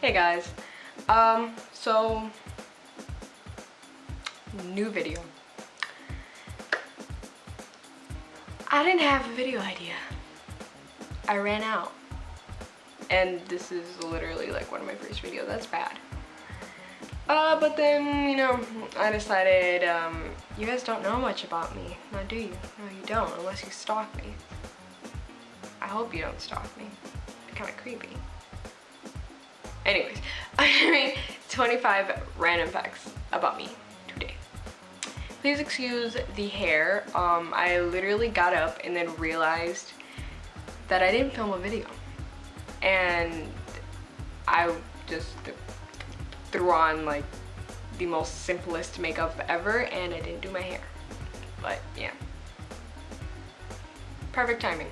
Hey guys, so new video. I didn't have a video idea. I ran out. And this is literally like one of my first videos. That's bad. But then, you know, I decided, you guys don't know much about me. Now do you? No, you don't, unless you stalk me. I hope you don't stalk me. It's kind of creepy. Anyways, I'm sharing 25 random facts about me today. Please excuse the hair. I literally got up and then realized that I didn't film a video. And I just threw on like the most simplest makeup ever and I didn't do my hair. But yeah. Perfect timing.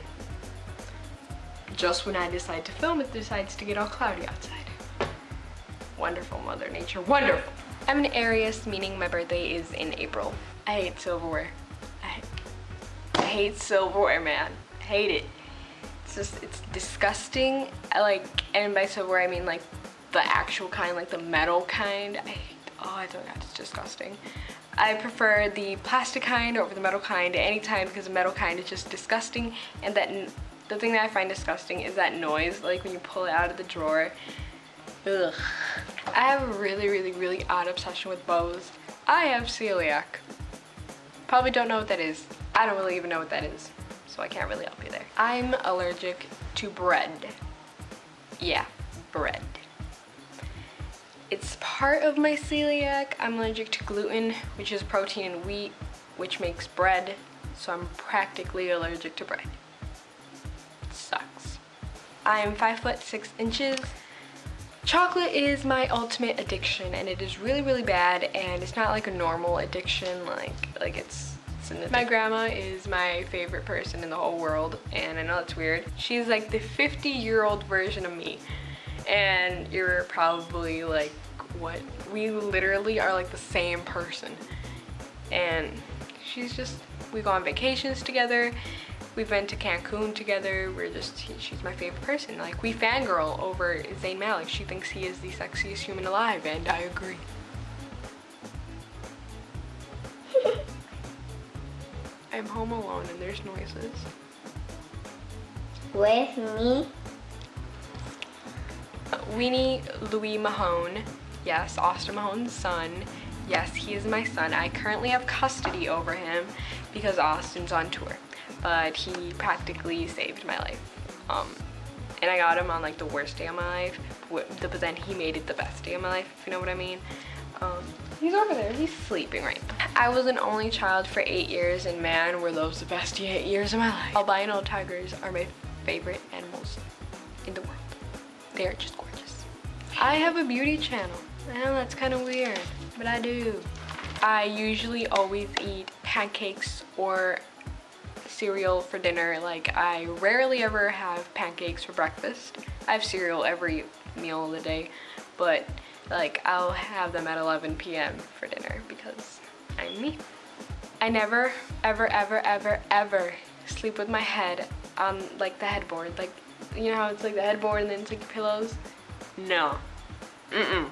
Just when I decide to film, it decides to get all cloudy outside. Wonderful, Mother Nature, wonderful. I'm an Aries, meaning my birthday is in April. I hate silverware. I hate silverware, man. I hate it. It's disgusting. And by silverware I mean like the actual kind, like the metal kind. I don't know, it's disgusting. I prefer the plastic kind over the metal kind anytime because the metal kind is just disgusting. And the thing that I find disgusting is that noise, like when you pull it out of the drawer. Ugh. I have a really odd obsession with bows. I have celiac. Probably don't know what that is. I don't really even know what that is, so I can't really help you there. I'm allergic to bread. Yeah, bread. It's part of my celiac. I'm allergic to gluten, which is protein in wheat, which makes bread, so I'm practically allergic to bread. It sucks. I'm 5'6". Chocolate is my ultimate addiction, and it is really bad, and it's not like a normal addiction, like it's an addiction. My grandma is my favorite person in the whole world, and I know it's weird. She's like the 50-year-old version of me, and you're probably like, what? We literally are like the same person, and she's just, we go on vacations together. We've been to Cancun together. She's my favorite person. Like, we fangirl over Zayn Malik. She thinks he is the sexiest human alive, and I agree. I'm home alone and there's noises. With me? Weenie Louis Mahone. Yes, Austin Mahone's son. Yes, he is my son. I currently have custody over him because Austin's on tour. But he practically saved my life. And I got him on like the worst day of my life, but then he made it the best day of my life, if you know what I mean. He's over there, he's sleeping right now. I was an only child for 8 years, and man, were those the best 8 years of my life. Albino tigers are my favorite animals in the world. They are just gorgeous. I have a beauty channel. I know that's kind of weird, but I do. I usually always eat pancakes or cereal for dinner. Like, I rarely ever have pancakes for breakfast. I have cereal every meal of the day, but like I'll have them at 11 p.m. for dinner because I'm me. I never ever sleep with my head on like the headboard. Like, you know how it's like the headboard and then it's like the pillows? No. I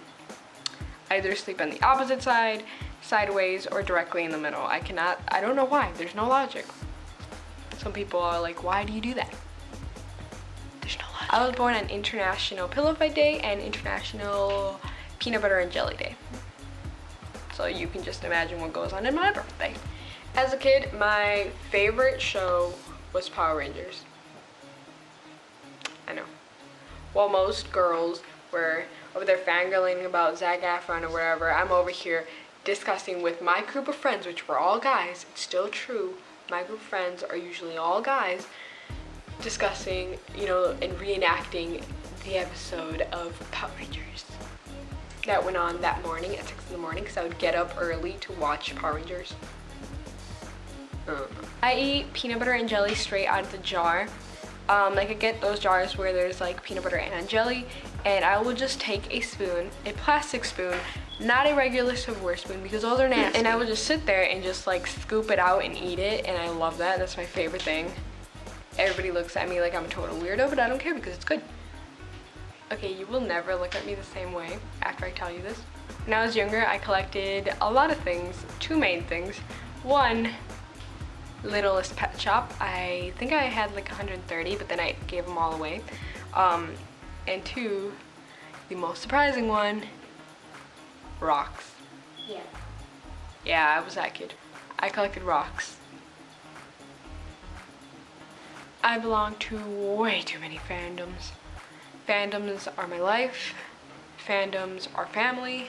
either sleep on the opposite side, sideways, or directly in the middle. I don't know why. There's no logic. Some people are like, why do you do that? There's no logic. I was born on International Pillow Fight Day and International Peanut Butter and Jelly Day. So you can just imagine what goes on in my birthday. As a kid, my favorite show was Power Rangers. I know. While most girls were over there fangirling about Zac Efron or whatever, I'm over here discussing with my group of friends, which were all guys. It's still true. My group of friends are usually all guys, discussing, you know, and reenacting the episode of Power Rangers that went on that morning at 6 in the morning because I would get up early to watch Power Rangers. I eat peanut butter and jelly straight out of the jar. Like, I get those jars where there's like peanut butter and jelly, and I will just take a spoon, a plastic spoon, not a regular silverware spoon because those are nasty, and I will just sit there and just like scoop it out and eat it, and I love that. That's my favorite thing. Everybody looks at me like I'm a total weirdo, but I don't care because it's good. Okay, you will never look at me the same way after I tell you this. When I was younger, I collected a lot of things, two main things. One, Littlest Pet Shop. I think I had like 130, but then I gave them all away. And two, the most surprising one, rocks. Yeah. Yeah, I was that kid. I collected rocks. I belong to way too many fandoms. Fandoms are my life. Fandoms are family.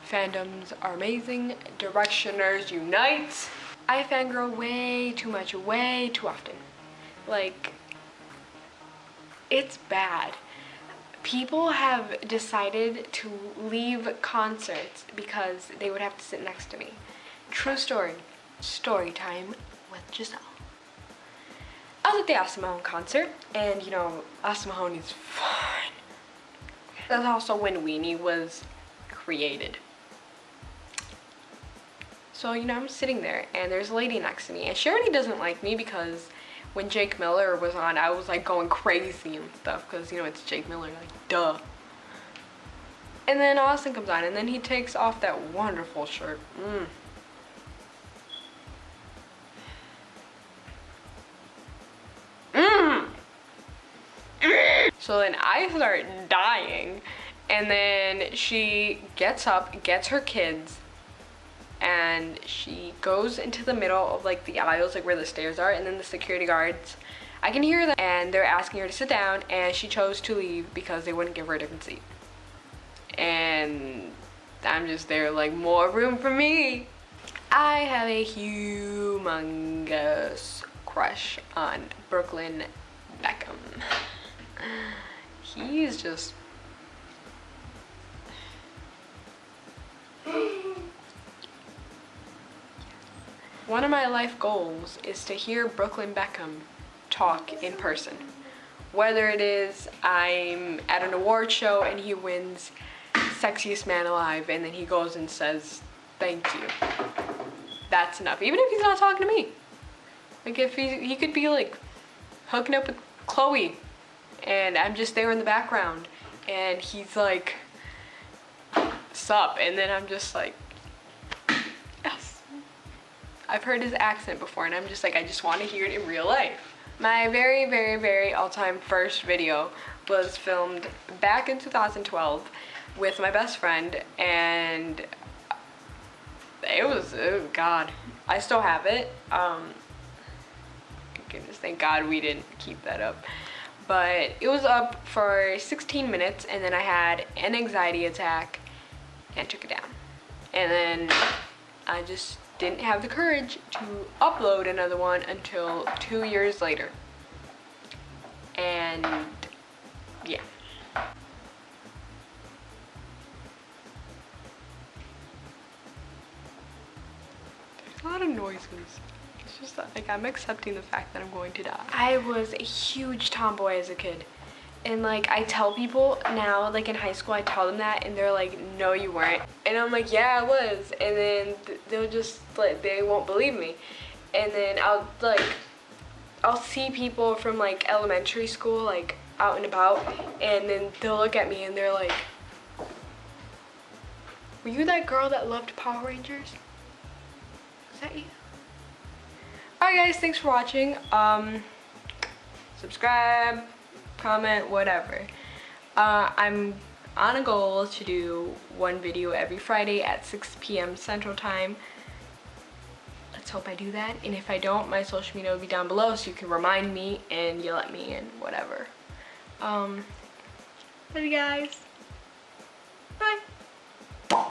Fandoms are amazing. Directioners unite. I fangirl way too much, way too often. Like, it's bad. People have decided to leave concerts because they would have to sit next to me. True story. Story time with Giselle. I was at the Austin Mahone concert, and you know, Austin Mahone is fun. That's also when Weenie was created. So, you know, I'm sitting there, and there's a lady next to me, and she already doesn't like me because when Jake Miller was on, I was like going crazy and stuff because, you know, it's Jake Miller, like, duh. And then Austin comes on, and then he takes off that wonderful shirt. So then I start dying, and then she gets up, gets her kids, and she goes into the middle of like the aisles, like where the stairs are, and then the security guards, I can hear them, and they're asking her to sit down, and she chose to leave because they wouldn't give her a different seat. And I'm just there like, more room for me. I have a humongous crush on Brooklyn Beckham. He's just... One of my life goals is to hear Brooklyn Beckham talk in person. Whether it is I'm at an award show and he wins Sexiest Man Alive and then he goes and says thank you. That's enough. Even if he's not talking to me. Like if he could be like hooking up with Chloe and I'm just there in the background and he's like, sup, and then I'm just like, yes. I've heard his accent before and I'm just like, I just want to hear it in real life. My very, very, very all-time first video was filmed back in 2012 with my best friend, and it was, oh God, I still have it. Goodness, thank God we didn't keep that up. But it was up for 16 minutes and then I had an anxiety attack and took it down. And then I just didn't have the courage to upload another one until 2 years later. And yeah. There's a lot of noises. It's just like I'm accepting the fact that I'm going to die. I was a huge tomboy as a kid. And like I tell people now, like in high school, I tell them that and they're like, no you weren't. And I'm like, yeah I was. And then they'll just like, they won't believe me. And then I'll see people from like elementary school like out and about, and then they'll look at me and they're like, were you that girl that loved Power Rangers? Is that you? Alright guys, thanks for watching. Subscribe, comment, whatever. I'm on a goal to do one video every Friday at 6 p.m. Central Time. Let's hope I do that. And if I don't, my social media will be down below so you can remind me and yell at me and whatever. Love you guys.